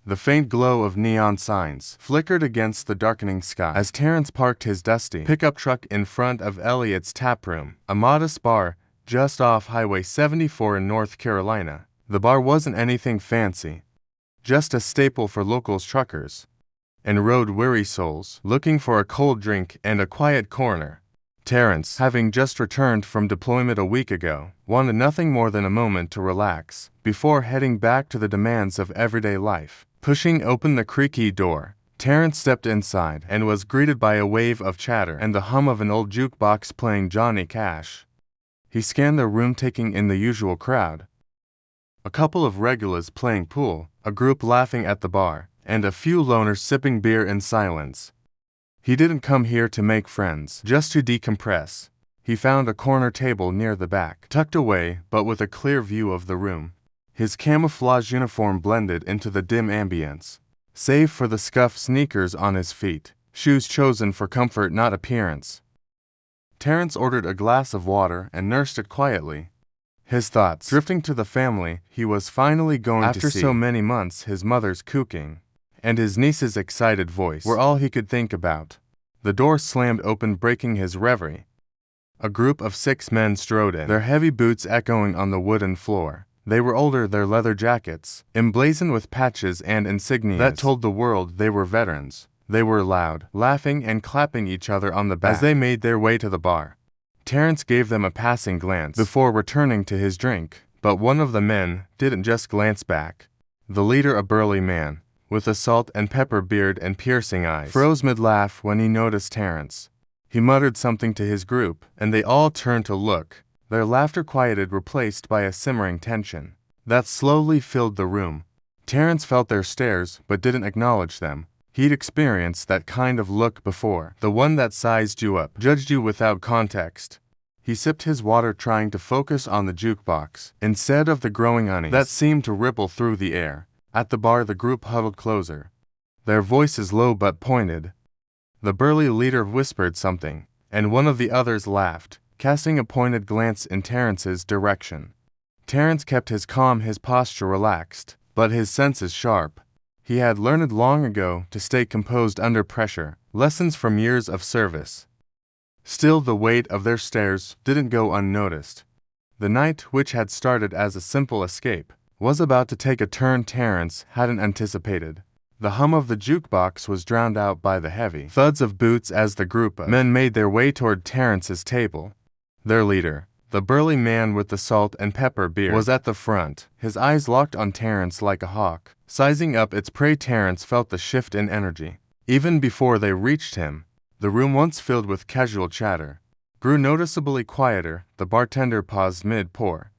The faint glow of neon signs flickered against the darkening sky as Terrence parked his dusty pickup truck in front of Elliot's Taproom, a modest bar just off Highway 74 in North Carolina. The bar wasn't anything fancy, just a staple for locals truckers and road-weary souls looking for a cold drink and a quiet corner. Terrence, having just returned from deployment a week ago, wanted nothing more than a moment to relax before heading back to the demands of everyday life. Pushing open the creaky door, Terrence stepped inside and was greeted by a wave of chatter and the hum of an old jukebox playing Johnny Cash. He scanned the room, taking in the usual crowd. A couple of regulars playing pool, a group laughing at the bar, and a few loners sipping beer in silence. He didn't come here to make friends, just to decompress. He found a corner table near the back, tucked away but with a clear view of the room. His camouflage uniform blended into the dim ambience, save for the scuffed sneakers on his feet, shoes chosen for comfort not appearance. Terrence ordered a glass of water and nursed it quietly, his thoughts drifting to the family he was finally going to see. After so many months, his mother's cooking and his niece's excited voice were all he could think about. The door slammed open, breaking his reverie. A group of 6 men strode in, their heavy boots echoing on the wooden floor. They were older, their leather jackets emblazoned with patches and insignias that told the world they were veterans. They were loud, laughing and clapping each other on the back as they made their way to the bar. Terrence gave them a passing glance before returning to his drink, but one of the men didn't just glance back. The leader, a burly man with a salt and pepper beard and piercing eyes, froze mid-laugh when he noticed Terrence. He muttered something to his group, and they all turned to look, their laughter quieted, replaced by a simmering tension that slowly filled the room. Terrence felt their stares but didn't acknowledge them. He'd experienced that kind of look before, the one that sized you up, judged you without context. He sipped his water, trying to focus on the jukebox instead of the growing unease that seemed to ripple through the air. At the bar, the group huddled closer, their voices low but pointed. The burly leader whispered something, and one of the others laughed, casting a pointed glance in Terrence's direction. Terrence kept his calm, his posture relaxed, but his senses sharp. He had learned long ago to stay composed under pressure, lessons from years of service. Still, the weight of their stares didn't go unnoticed. The night, which had started as a simple escape, was about to take a turn Terrence hadn't anticipated. The hum of the jukebox was drowned out by the heavy thuds of boots as the group of men made their way toward Terrence's table. Their leader, the burly man with the salt and pepper beard, was at the front, his eyes locked on Terrence like a hawk, sizing up its prey. Terrence felt the shift in energy. Even before they reached him, the room, once filled with casual chatter, grew noticeably quieter. The bartender paused mid-pour,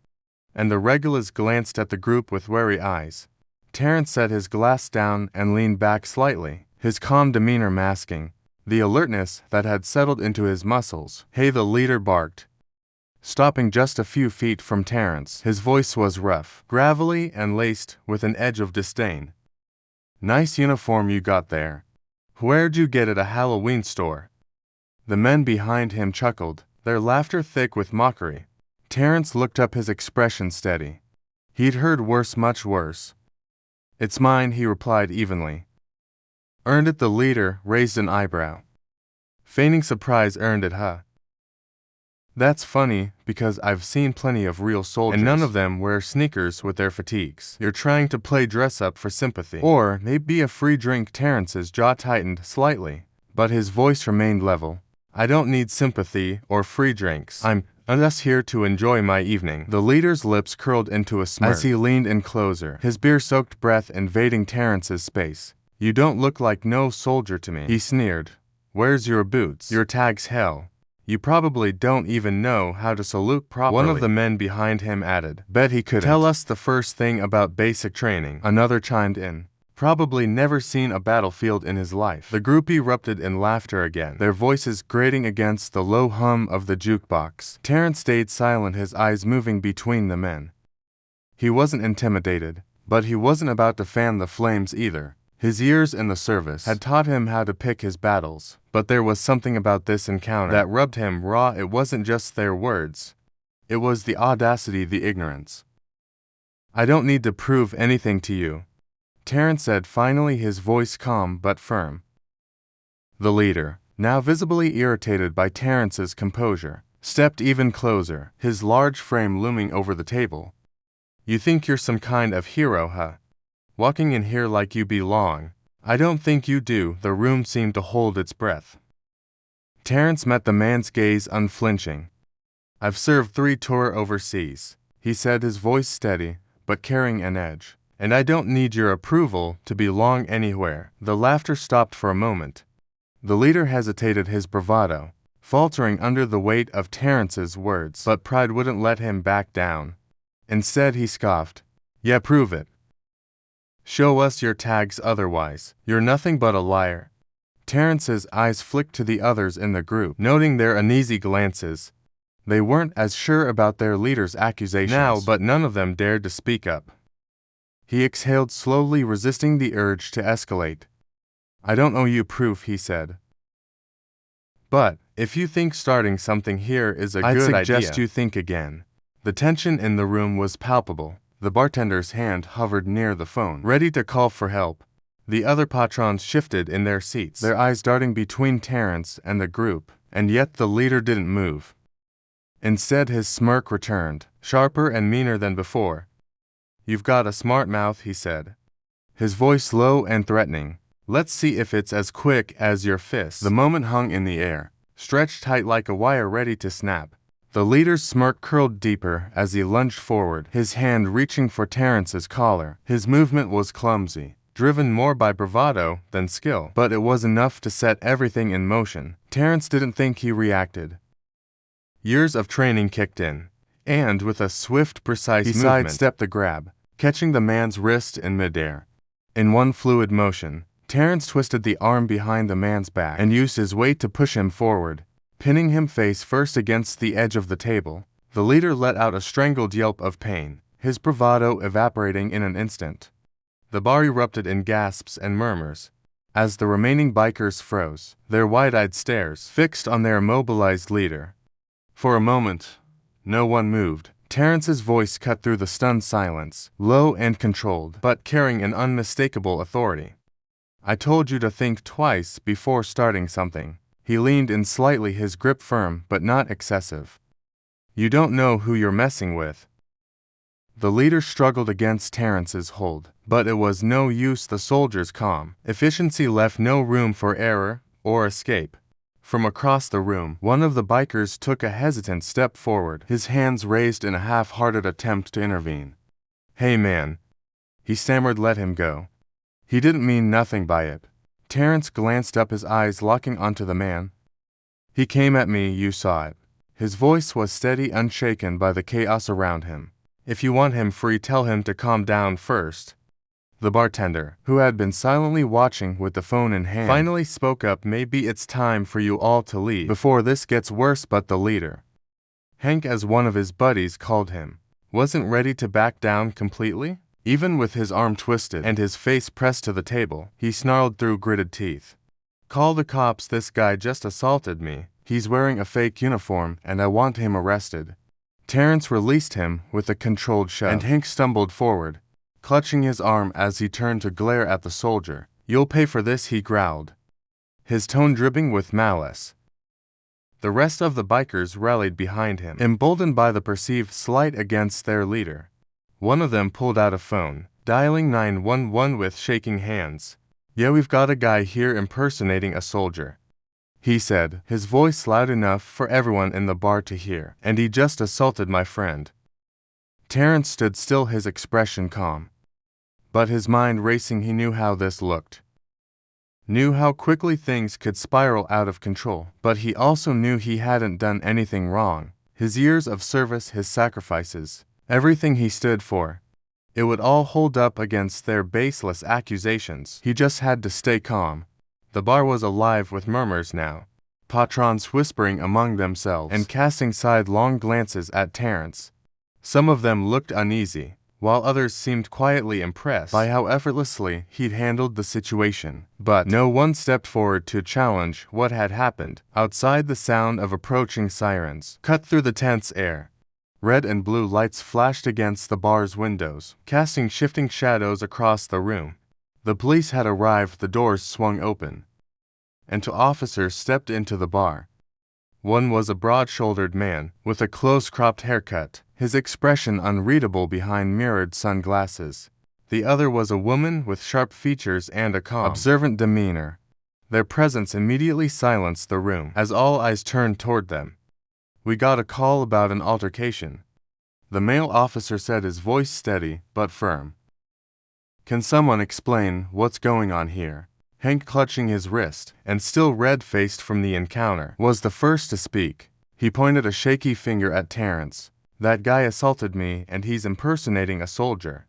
and the regulars glanced at the group with wary eyes. Terrence set his glass down and leaned back slightly, his calm demeanor masking the alertness that had settled into his muscles. "Hey," the leader barked, stopping just a few feet from Terrence. His voice was rough, gravelly, and laced with an edge of disdain. "Nice uniform you got there. Where'd you get it? A Halloween store?" The men behind him chuckled, their laughter thick with mockery. Terrence looked up, his expression steady. He'd heard worse, much worse. "It's mine," he replied evenly. "Earned it?" The leader raised an eyebrow, feigning surprise. "Earned it, huh? That's funny, because I've seen plenty of real soldiers, and none of them wear sneakers with their fatigues. You're trying to play dress up for sympathy, or maybe a free drink." Terrence's jaw tightened slightly, but his voice remained level. "I don't need sympathy or free drinks. I'm just here to enjoy my evening." The leader's lips curled into a smirk as he leaned in closer, his beer-soaked breath invading Terrence's space. "You don't look like no soldier to me," he sneered. "Where's your boots? Your tags? Hell, you probably don't even know how to salute properly." One of the men behind him added, "Bet he couldn't tell us the first thing about basic training." Another chimed in, "Probably never seen a battlefield in his life." The group erupted in laughter again, their voices grating against the low hum of the jukebox. Terrence stayed silent, his eyes moving between the men. He wasn't intimidated, but he wasn't about to fan the flames either. His years in the service had taught him how to pick his battles, but there was something about this encounter that rubbed him raw. It wasn't just their words. It was the audacity, the ignorance. "I don't need to prove anything to you," Terrence said finally, his voice calm but firm. The leader, now visibly irritated by Terrence's composure, stepped even closer, his large frame looming over the table. You think you're some kind of hero, huh? Walking in here like you belong. I don't think you do. The room seemed to hold its breath. Terrence met the man's gaze unflinching. I've served 3 tours overseas, he said, his voice steady, but carrying an edge. And I don't need your approval to belong anywhere. The laughter stopped for a moment. The leader hesitated, his bravado faltering under the weight of Terrence's words, but pride wouldn't let him back down. Instead, he scoffed. Yeah, prove it. Show us your tags, otherwise you're nothing but a liar. Terrence's eyes flicked to the others in the group, noting their uneasy glances. They weren't as sure about their leader's accusations now, but none of them dared to speak up. He exhaled slowly, resisting the urge to escalate. I don't owe you proof, he said. But if you think starting something here is a good idea, I'd suggest you think again. The tension in the room was palpable. The bartender's hand hovered near the phone, ready to call for help. The other patrons shifted in their seats, their eyes darting between Terrence and the group, and yet the leader didn't move. Instead, his smirk returned, sharper and meaner than before. You've got a smart mouth, he said, his voice low and threatening. Let's see if it's as quick as your fist. The moment hung in the air, stretched tight like a wire ready to snap. The leader's smirk curled deeper as he lunged forward, his hand reaching for Terrence's collar. His movement was clumsy, driven more by bravado than skill, but it was enough to set everything in motion. Terrence didn't think he reacted. Years of training kicked in, and with a swift, precise movement, he sidestepped the grab, catching the man's wrist in midair. In one fluid motion, Terrence twisted the arm behind the man's back and used his weight to push him forward, pinning him face first against the edge of the table. The leader let out a strangled yelp of pain, his bravado evaporating in an instant. The bar erupted in gasps and murmurs, as the remaining bikers froze, their wide-eyed stares fixed on their immobilized leader. For a moment, no one moved. Terrence's voice cut through the stunned silence, low and controlled, but carrying an unmistakable authority. I told you to think twice before starting something. He leaned in slightly, his grip firm but not excessive. You don't know who you're messing with. The leader struggled against Terrence's hold, but it was no use. The soldier's calm efficiency left no room for error or escape. From across the room, one of the bikers took a hesitant step forward, his hands raised in a half-hearted attempt to intervene. Hey man, he stammered, let him go. He didn't mean nothing by it. Terrence glanced up, his eyes locking onto the man. He came at me, you saw it. His voice was steady, unshaken by the chaos around him. If you want him free, tell him to calm down first. The bartender, who had been silently watching with the phone in hand, finally spoke up. Maybe it's time for you all to leave before this gets worse. But the leader, Hank as one of his buddies called him, wasn't ready to back down completely. Even with his arm twisted and his face pressed to the table, he snarled through gritted teeth. Call the cops, this guy just assaulted me. He's wearing a fake uniform and I want him arrested. Terrence released him with a controlled shove, and Hank stumbled forward, clutching his arm as he turned to glare at the soldier. You'll pay for this, he growled, his tone dripping with malice. The rest of the bikers rallied behind him, emboldened by the perceived slight against their leader. One of them pulled out a phone, dialing 911 with shaking hands. Yeah, we've got a guy here impersonating a soldier, he said, his voice loud enough for everyone in the bar to hear. And he just assaulted my friend. Terrence stood still, his expression calm, but his mind racing. He knew how this looked, knew how quickly things could spiral out of control, but he also knew he hadn't done anything wrong. His years of service, his sacrifices, everything he stood for, it would all hold up against their baseless accusations. He just had to stay calm. The bar was alive with murmurs now, patrons whispering among themselves and casting sidelong glances at Terrence. Some of them looked uneasy, while others seemed quietly impressed by how effortlessly he'd handled the situation. But no one stepped forward to challenge what had happened. Outside, the sound of approaching sirens cut through the tense air. Red and blue lights flashed against the bar's windows, casting shifting shadows across the room. The police had arrived, the doors swung open, and two officers stepped into the bar. One was a broad-shouldered man, with a close-cropped haircut, his expression unreadable behind mirrored sunglasses. The other was a woman with sharp features and a calm, observant demeanor. Their presence immediately silenced the room, as all eyes turned toward them. "We got a call about an altercation," the male officer said, his voice steady but firm. "Can someone explain what's going on here?" Hank, clutching his wrist, and still red-faced from the encounter, was the first to speak. He pointed a shaky finger at Terrence. "That guy assaulted me, and he's impersonating a soldier.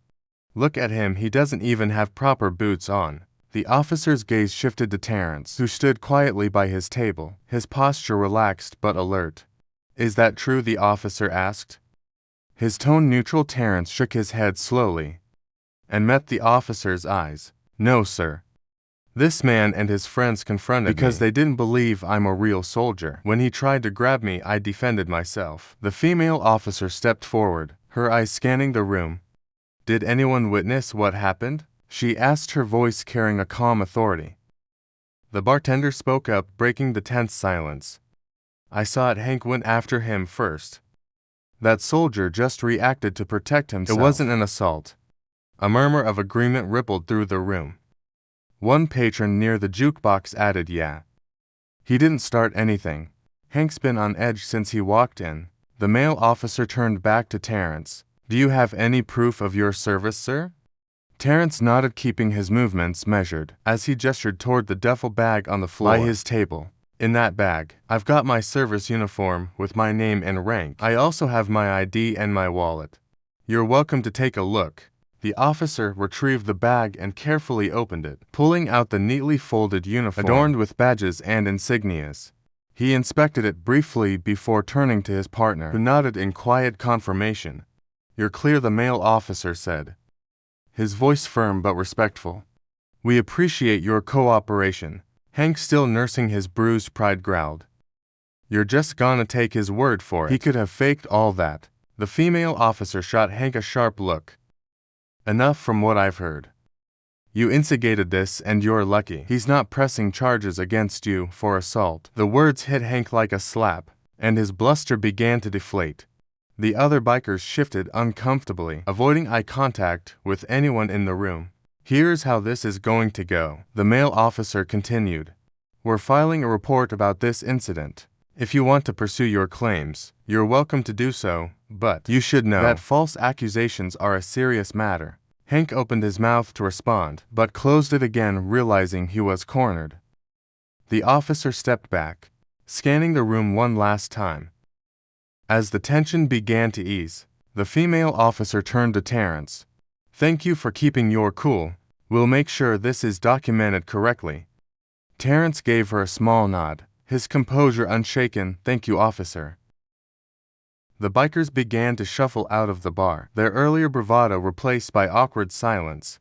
Look at him, he doesn't even have proper boots on." The officer's gaze shifted to Terrence, who stood quietly by his table, his posture relaxed but alert. "Is that true?" the officer asked. His tone neutral. Terrence shook his head slowly and met the officer's eyes. "No, sir. This man and his friends confronted me because they didn't believe I'm a real soldier. When he tried to grab me, I defended myself." The female officer stepped forward, her eyes scanning the room. "Did anyone witness what happened?" she asked, her voice carrying a calm authority. The bartender spoke up, breaking the tense silence. "I saw it. Hank went after him first. That soldier just reacted to protect himself. It wasn't an assault." A murmur of agreement rippled through the room. One patron near the jukebox added, "Yeah. He didn't start anything. Hank's been on edge since he walked in." The male officer turned back to Terrence. "Do you have any proof of your service, sir?" Terrence nodded, keeping his movements measured, as he gestured toward the duffel bag on the floor by his table. "In that bag, I've got my service uniform with my name and rank. I also have my ID and my wallet. You're welcome to take a look." The officer retrieved the bag and carefully opened it, pulling out the neatly folded uniform adorned with badges and insignias. He inspected it briefly before turning to his partner, who nodded in quiet confirmation. "You're clear," the male officer said, his voice firm but respectful. "We appreciate your cooperation." Hank, still nursing his bruised pride, growled. "You're just gonna take his word for it? He could have faked all that." The female officer shot Hank a sharp look. "Enough from what I've heard. You instigated this, and you're lucky he's not pressing charges against you for assault." The words hit Hank like a slap, and his bluster began to deflate. The other bikers shifted uncomfortably, avoiding eye contact with anyone in the room. "Here's how this is going to go," the male officer continued. "We're filing a report about this incident. If you want to pursue your claims, you're welcome to do so, but you should know that false accusations are a serious matter." Hank opened his mouth to respond, but closed it again, realizing he was cornered. The officer stepped back, scanning the room one last time. As the tension began to ease, the female officer turned to Terrence. "Thank you for keeping your cool. We'll make sure this is documented correctly." Terrence gave her a small nod, his composure unshaken. "Thank you, officer." The bikers began to shuffle out of the bar, their earlier bravado replaced by awkward silence.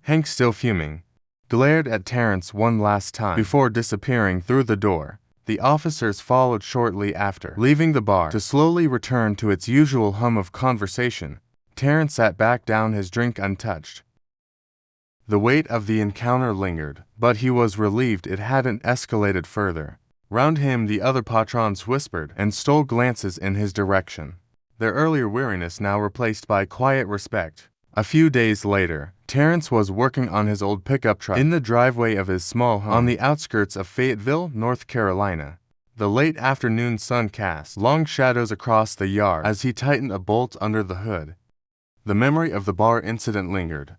Hank, still fuming, glared at Terrence one last time before disappearing through the door. The officers followed shortly after, leaving the bar to slowly return to its usual hum of conversation. Terrence sat back down, his drink untouched. The weight of the encounter lingered, but he was relieved it hadn't escalated further. Round him the other patrons whispered and stole glances in his direction, their earlier weariness now replaced by quiet respect. A few days later, Terrence was working on his old pickup truck in the driveway of his small home on the outskirts of Fayetteville, North Carolina. The late afternoon sun cast long shadows across the yard as he tightened a bolt under the hood. The memory of the bar incident lingered.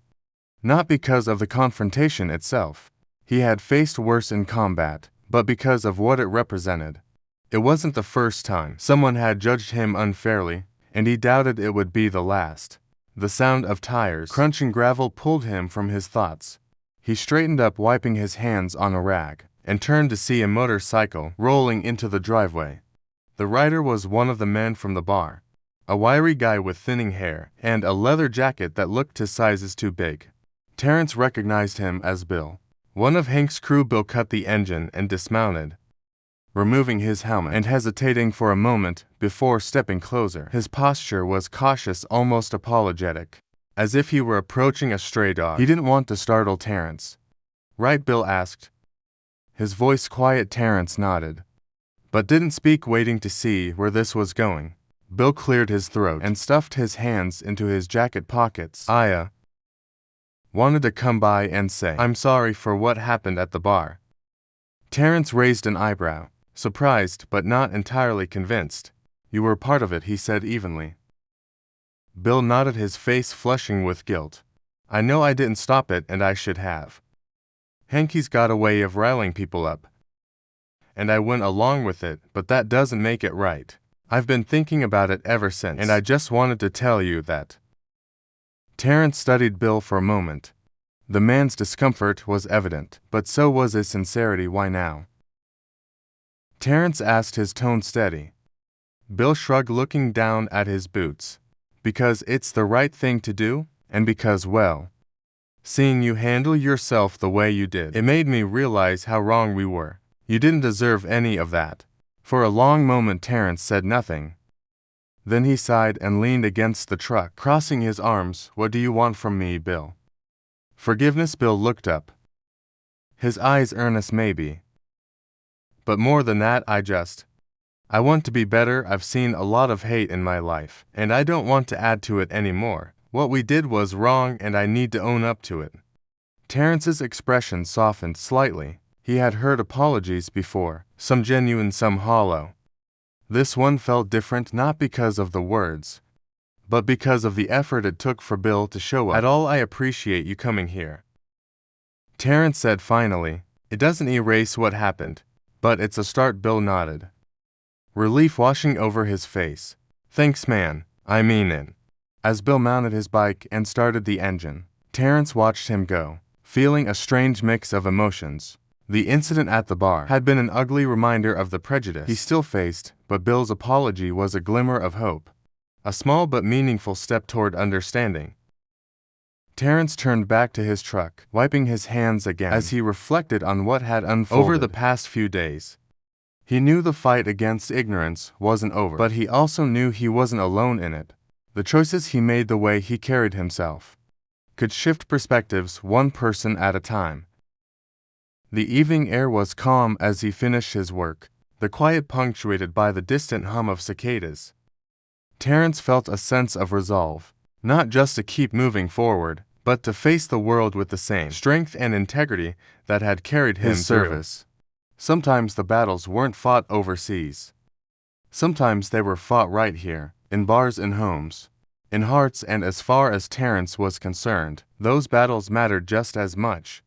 Not because of the confrontation itself. He had faced worse in combat, but because of what it represented. It wasn't the first time someone had judged him unfairly, and he doubted it would be the last. The sound of tires crunching gravel pulled him from his thoughts. He straightened up, wiping his hands on a rag, and turned to see a motorcycle rolling into the driveway. The rider was one of the men from the bar, a wiry guy with thinning hair and a leather jacket that looked his sizes too big. Terrence recognized him as Bill, one of Hank's crew. Bill cut the engine and dismounted, removing his helmet and hesitating for a moment before stepping closer. His posture was cautious, almost apologetic. as if he were approaching a stray dog. He didn't want to startle Terrence. "Right?" Bill asked. His voice quiet. Terrence nodded, but didn't speak, waiting to see where this was going. Bill cleared his throat and stuffed his hands into his jacket pockets. "I wanted to come by and say I'm sorry for what happened at the bar." Terrence raised an eyebrow, surprised but not entirely convinced. "You were part of it," he said evenly. Bill nodded, his face flushing with guilt. "I know I didn't stop it, and I should have. Hankey's got a way of riling people up, and I went along with it, but that doesn't make it right. I've been thinking about it ever since, and I just wanted to tell you that." Terrence studied Bill for a moment. The man's discomfort was evident, but so was his sincerity. "Why now?" Terrence asked, his tone steady. Bill shrugged, looking down at his boots. "Because it's the right thing to do, and because, well, seeing you handle yourself the way you did, it made me realize how wrong we were. You didn't deserve any of that." For a long moment Terrence said nothing. Then he sighed and leaned against the truck, crossing his arms. "What do you want from me, Bill?" "Forgiveness." Bill looked up, his eyes earnest. "Maybe. But more than that, I want to be better. I've seen a lot of hate in my life, and I don't want to add to it anymore. What we did was wrong, and I need to own up to it." Terrence's expression softened slightly. He had heard apologies before, some genuine, some hollow. This one felt different, not because of the words, but because of the effort it took for Bill to show up at all. "I appreciate you coming here," Terrence said finally. "It doesn't erase what happened, but it's a start." Bill nodded, relief washing over his face. "Thanks, man. I mean it." As Bill mounted his bike and started the engine, Terrence watched him go, feeling a strange mix of emotions. The incident at the bar had been an ugly reminder of the prejudice he still faced, but Bill's apology was a glimmer of hope, a small but meaningful step toward understanding. Terrence turned back to his truck, wiping his hands again as he reflected on what had unfolded over the past few days. He knew the fight against ignorance wasn't over, but he also knew he wasn't alone in it. The choices he made, the way he carried himself, could shift perspectives one person at a time. The evening air was calm as he finished his work, the quiet punctuated by the distant hum of cicadas. Terrence felt a sense of resolve, not just to keep moving forward, but to face the world with the same strength and integrity that had carried him through. Sometimes the battles weren't fought overseas. Sometimes they were fought right here, in bars and homes, in hearts, and as far as Terrence was concerned, those battles mattered just as much.